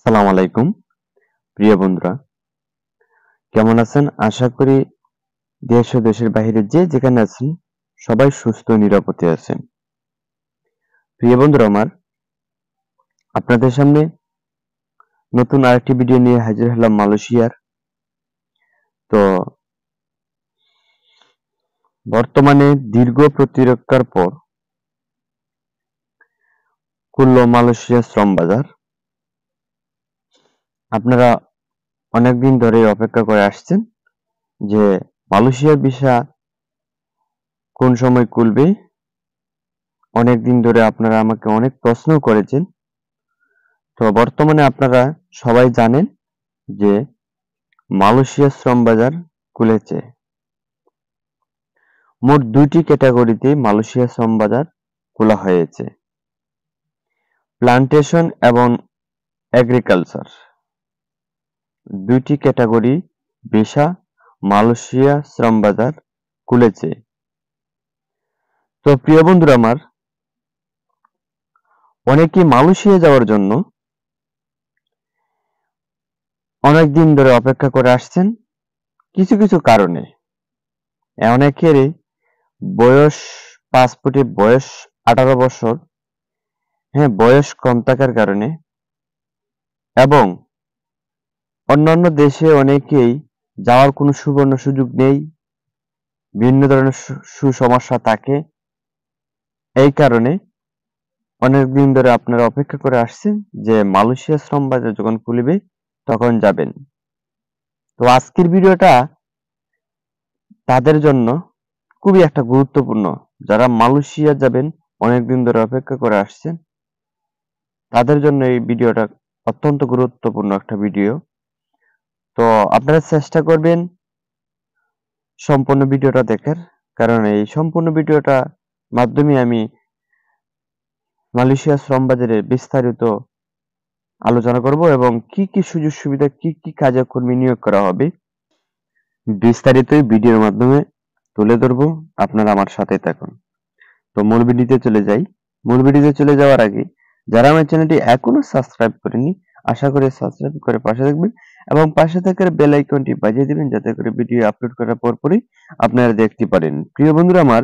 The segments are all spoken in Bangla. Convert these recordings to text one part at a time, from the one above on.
আসসালামু আলাইকুম প্রিয় বন্ধুরা, কেমন আছেন? আশা করি দেশ ও দেশের বাইরে যে যেখানে আছেন সবাই সুস্থ ও নিরাপদে আছেন। প্রিয় বন্ধুরা আমার, আপনাদের সামনে নতুন আরেকটি ভিডিও নিয়ে হাজির হলাম মালয়েশিয়ার। তো বর্তমানে দীর্ঘ প্রতিরক্ষার পর খুলল মালয়েশিয়ার শ্রম বাজার। আপনারা অনেকদিন ধরে অপেক্ষা করে আসছেন যে মালয়েশিয়ার ভিসা কোন সময় খুলবে। অনেকদিন ধরে আপনারা আমাকে অনেক প্রশ্ন করেছেন। তো বর্তমানে আপনারা সবাই জানেন যে মালয়েশিয়ার শ্রম বাজার খুলেছে। মোট ২টি ক্যাটাগরিতে মালয়েশিয়ার শ্রম বাজার খোলা হয়েছে: প্লান্টেশন এবং এগ্রিকালচার। ২টি ক্যাটাগরি ভিসা মালয়েশিয়া শ্রম বাজার খুলেছে। তো প্রিয় বন্ধুরা আমার, অনেকেই মালয়েশিয়া যাওয়ার জন্য অনেকদিন ধরে অপেক্ষা করে আসছেন কিছু কিছু কারণে। অনেকেরই বয়স, পাসপোর্টে বয়স 18 বছর, বয়স কম থাকার কারণে, এবং অন্যান্য দেশে অনেকেই যাওয়ার কোনো সুবর্ণ সুযোগ নেই, বিভিন্ন ধরনের সমস্যা থাকে। এই কারণে অনেকদিন ধরে আপনারা অপেক্ষা করে আসছেন যে মালয়েশিয়া শ্রম বাজার যখন খুলবে তখন যাবেন। তো আজকের ভিডিওটা তাদের জন্য খুবই একটা গুরুত্বপূর্ণ, যারা মালয়েশিয়া যাবেন অনেকদিন ধরে অপেক্ষা করে আসছেন, তাদের জন্য এই ভিডিওটা অত্যন্ত গুরুত্বপূর্ণ একটা ভিডিও। তো আপনারা চেষ্টা করবেন সম্পূর্ণ ভিডিওটা দেখার, কারণ এই সম্পূর্ণ ভিডিওটা মাধ্যমে আমি মালয়েশিয়া শ্রম বাজারে বিস্তারিত আলোচনা করব এবং কি কি সুযোগ সুবিধা, কি কি কাজে কর্মী নিয়োগ করা হবে বিস্তারিত ভিডিওর মাধ্যমে তুলে ধরবো। আপনারা আমার সাথে থাকুন। তো মূল ভিডিওতে চলে যাই। মূল ভিডিওতে চলে যাওয়ার আগে যারা আমার চ্যানেলটি এখনো সাবস্ক্রাইব করেনি, আশা করি সাবস্ক্রাইব করে পাশে থাকবেন এবং পাশে থাকার বেল আইকনটি বাজিয়ে দিবেন, যাতে করে ভিডিও আপলোড করার পরপরই আপনারা দেখতে পারেন। প্রিয় বন্ধুরা আমার,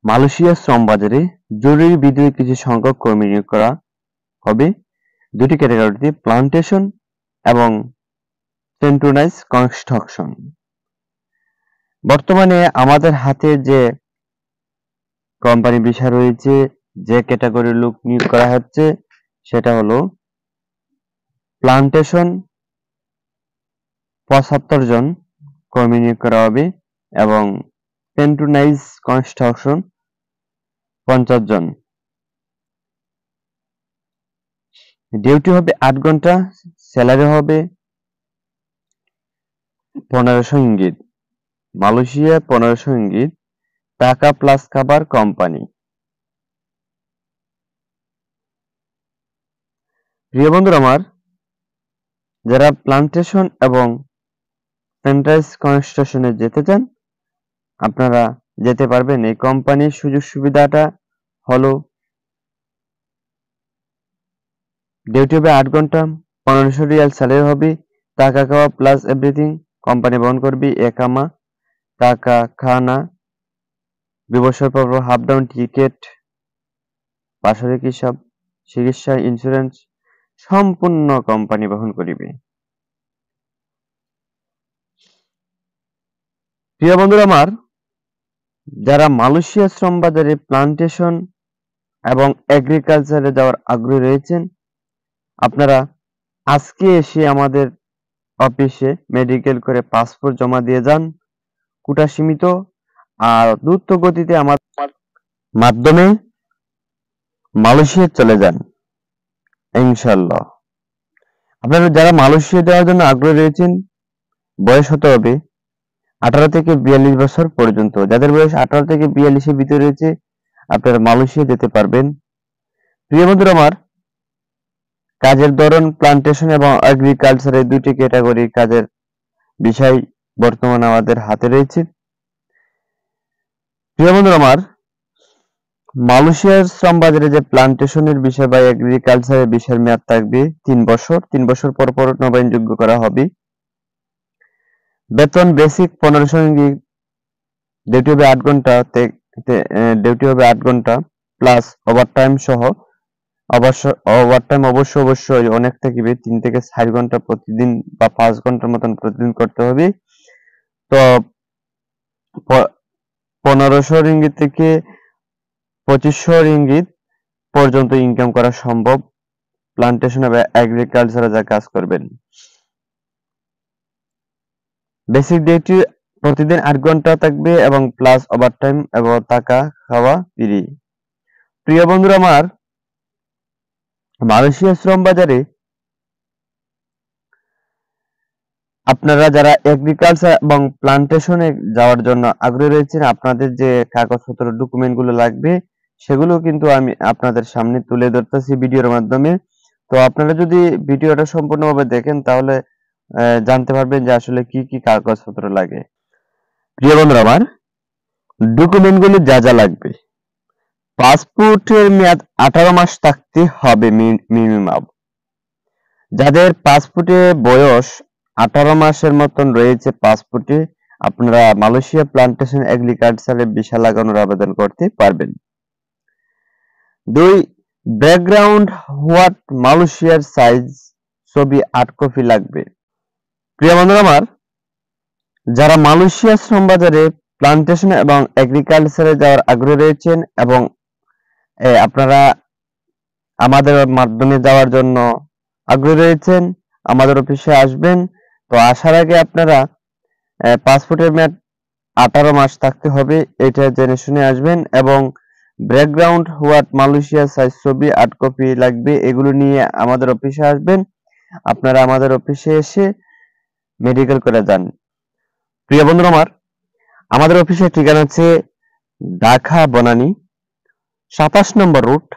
মালয়েশিয়া শ্রম বাজারে জরুরি ভিত্তিতে কিছু সংখ্যক কর্মী নিয়োগ করা হবে 2টি ক্যাটাগরিতে: প্লান্টেশন এবং সেন্ট্রোনাইজ কনস্ট্রাকশন। বর্তমানে আমাদের হাতে যে কোম্পানি ভিসা রয়েছে, যে ক্যাটাগরির লোক নিয়োগ করা হচ্ছে, সেটা হলো প্লান্টেশন 75 জন কর্মী নিয়োগ করা হবে এবং সেন্ট্রোনাইজ কনস্ট্রাকশন 50 জন। ডিউটি হবে 8 ঘন্টা, স্যালারি হবে 1500 ইঙ্গিত, মালয়েশিয়া 1500 ইঙ্গিত, টাকা প্লাস খাবার কোম্পানি। প্রিয় বন্ধুরা আমার, যারা প্লান্টেশন এবং সেন্ট্রাইজ কনস্ট্রাকশনে যেতে চান, আপনারা যেতে পারবেন। এই কোম্পানির সুযোগ সুবিধাটা হলো ডিউটি হবে 8 ঘন্টা, 1500 রিয়াল স্যালারি হবে, টাকা খাওয়া প্লাস এভরিথিং কোম্পানি বহন করবে। একামা, টাকা, খানা, ব্যবসার পর হাফ ডাউন টিকিট, বাৎসরিক হিসাব, চিকিৎসা, ইন্স্যুরেন্স সম্পূর্ণ কোম্পানি বহন করিবে। প্রিয় বন্ধুরা আমার, যারা মালয়েশিয়া শ্রম বাজারে প্লান্টেশন এবং এগ্রিকালচারে যাওয়ার আগ্রহী রয়েছেন, আপনারা আজকে এসে আমাদের অফিসে মেডিকেল করে পাসপোর্ট জমা দিয়ে যান। কোটা সীমিত, আর দ্রুত গতিতে আমার মাধ্যমে মালয়েশিয়া চলে যান ইনশাল্লাহ। আপনারা যারা মালয়েশিয়া যাওয়ার জন্য আগ্রহী রয়েছেন, বয়স হতে হবে 18 থেকে 42 বছর পর্যন্ত। যাদের বয়স 18 থেকে 42 এর ভিতরে রয়েছে, আপনারা মালয়েশিয়া যেতে পারবেন। প্রিয় বন্ধুরা আমার, কাজের ধরন প্লান্টেশন এবং এগ্রিকালচারের 2টি ক্যাটাগরি কাজের বিষয় বর্তমানে আমাদের হাতে রয়েছে। প্রিয় বন্ধুরা আমার, মালয়েশিয়ার শ্রম বাজারে যে প্লান্টেশনের বিষয় বা এগ্রিকালচারের বিষয়ের মেয়াদ থাকবে 3 বছর। 3 বছর পর পর নবায়নযোগ্য করা হবে। বেতন বেসিক 1500 রিঙ্গিত, ডিউটি হবে 8 ঘন্টা, ডিউটি হবে 8 ঘন্টা প্লাস ওভারটাইম সহ। ওভারটাইম অবশ্যই অনেক থাকবে, 3 থেকে 4 ঘন্টা প্রতিদিন বা 5 ঘন্টার মতন প্রতিদিন করতে হবে। তো 1500 রিঙ্গিত থেকে 2500 রিঙ্গিত পর্যন্ত ইনকাম করা সম্ভব প্লান্টেশন বা এগ্রিকালচারে যা কাজ করবেন। বেসিক ডিউটি প্রতিদিন 8 ঘন্টা থাকবে এবং প্লাস ওভারটাইম এবং থাকা খাওয়া ফ্রি। প্রিয় বন্ধুরা আমার, মালয়েশিয়া শ্রম বাজারে আপনারা যারা এগ্রিকালচার এবং প্লান্টেশনে যাওয়ার জন্য আগ্রহী রয়েছেন, আপনাদের যে কাগজপত্র ডকুমেন্ট গুলো লাগবে সেগুলো কিন্তু আমি আপনাদের সামনে তুলে ধরতেছি ভিডিওর মাধ্যমে। তো আপনারা যদি ভিডিওটা সম্পূর্ণভাবে দেখেন তাহলে জানতে পারবেন যে আসলে কি কি কাগজপত্র লাগে। প্রিয় বন্ধুরা আমার, ডকুমেন্ট গুলো যা যা লাগবে: পাসপোর্টের মেয়াদ 18 মাস থাকতে হবে মিনিমাম। যাদের পাসপোর্টে বয়স 18 মাসের মতন রয়েছে পাসপোর্টে, আপনারা মালয়েশিয়া প্লান্টেশন এগ্রিকালচারে ভিসা লাগানোর আবেদন করতে পারবেন। 2, ব্যাকগ্রাউন্ড হোয়াট মালয়েশিয়ার সাইজ ছবি 8 কপি লাগবে। প্রিয় বন্ধুরা আমার, যারা মালয়েশিয়া শ্রম বাজারে প্লান্টেশন এবং এগ্রিকালচারে যাওয়ার আগ্রহী রয়েছেন এবং আপনারা আমাদের মাধ্যমে যাওয়ার জন্য আগ্রহী রয়েছেন, আমাদের অফিসে আসবেন। তো আসার আগে আপনারা পাসপোর্টের মেয়াদ 18 মাস থাকতে হবে, এটা জেনে শুনে আসবেন এবং ব্যাকগ্রাউন্ড হোয়াট মালয়েশিয়া সাইজ ছবি 8 কপি লাগবে। এগুলো নিয়ে আমাদের অফিসে আসবেন। আপনারা আমাদের অফিসে এসে মেডিকেল করে যান। প্রিয় বন্ধুরা আমার, আমাদের অফিসের ঠিকানা হচ্ছে ঢাকা বনানী 27 নম্বর রুট,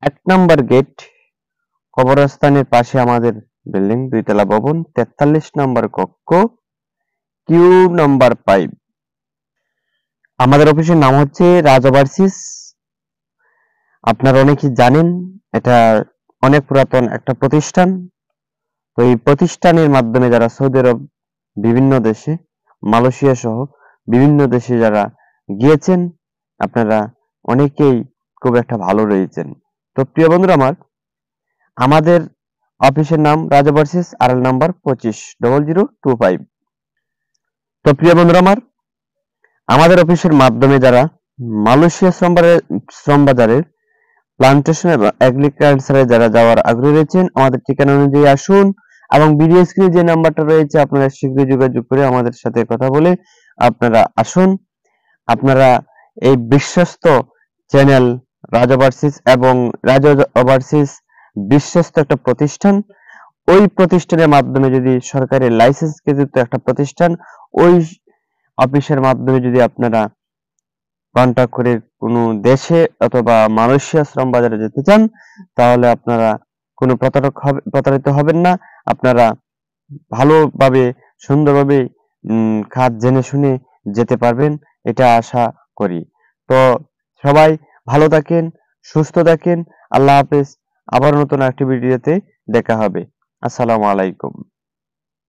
1 নম্বর গেট, কবরস্থানের পাশে আমাদের বিল্ডিং, 2 তলা ভবন, 43 নম্বর কক্ষ, কিউ নাম্বার 5। আমাদের অফিসের নাম হচ্ছে রাজ ওভারসিজ। আপনারা অনেকেই জানেন, এটা অনেক পুরাতন একটা প্রতিষ্ঠান। তো এই প্রতিষ্ঠানের মাধ্যমে যারা সৌদি আরব, বিভিন্ন দেশে, মালয়েশিয়া সহ বিভিন্ন দেশে যারা গিয়েছেন, আপনারা অনেকেই খুব একটা ভালো রয়েছেন। তো প্রিয় বন্ধুরা আমার, আমাদের অফিসের নাম রাজ ওভারসিজ, আরএল নাম্বার 250025। তো প্রিয় বন্ধুরা আমার, আমাদের অফিসের মাধ্যমে যারা মালয়েশিয়া শ্রম বাজারের প্লান্টেশন এবং এগ্রিকালচারে যারা যাওয়ার আগ্রহী রয়েছেন, আমাদের ঠিকানা অনুযায়ী আসুন এবং ভিডিও স্ক্রিনে যে নাম্বারটা রয়েছে আপনারা শীঘ্রই যোগাযোগ করে আমাদের সাথে কথা বলে আপনারা আসুন। আপনারা এই বিশ্বস্ত চ্যানেল রাজ ওভারসিজ এবং রাজ ওভারসিজ বিশ্বস্ত একটা প্রতিষ্ঠান। ওই প্রতিষ্ঠানের মাধ্যমে যদি সরকারি লাইসেন্স কৃত একটা প্রতিষ্ঠান, ওই অফিসের মাধ্যমে যদি আপনারা কন্টাক্ট করে কোনো দেশে অথবা মালয়েশিয়া শ্রম বাজারে যেতে চান, তাহলে আপনারা কোনো প্রতারিত হবেন না। আপনারা ভালোভাবে সুন্দরভাবে কাজ জেনে শুনে যেতে পারবেন, এটা আশা করি। তো সবাই ভালো থাকেন, সুস্থ থাকেন। আল্লাহ হাফেজ। আবার নতুন একটি ভিডিওতে দেখা হবে। আসসালামু আলাইকুম।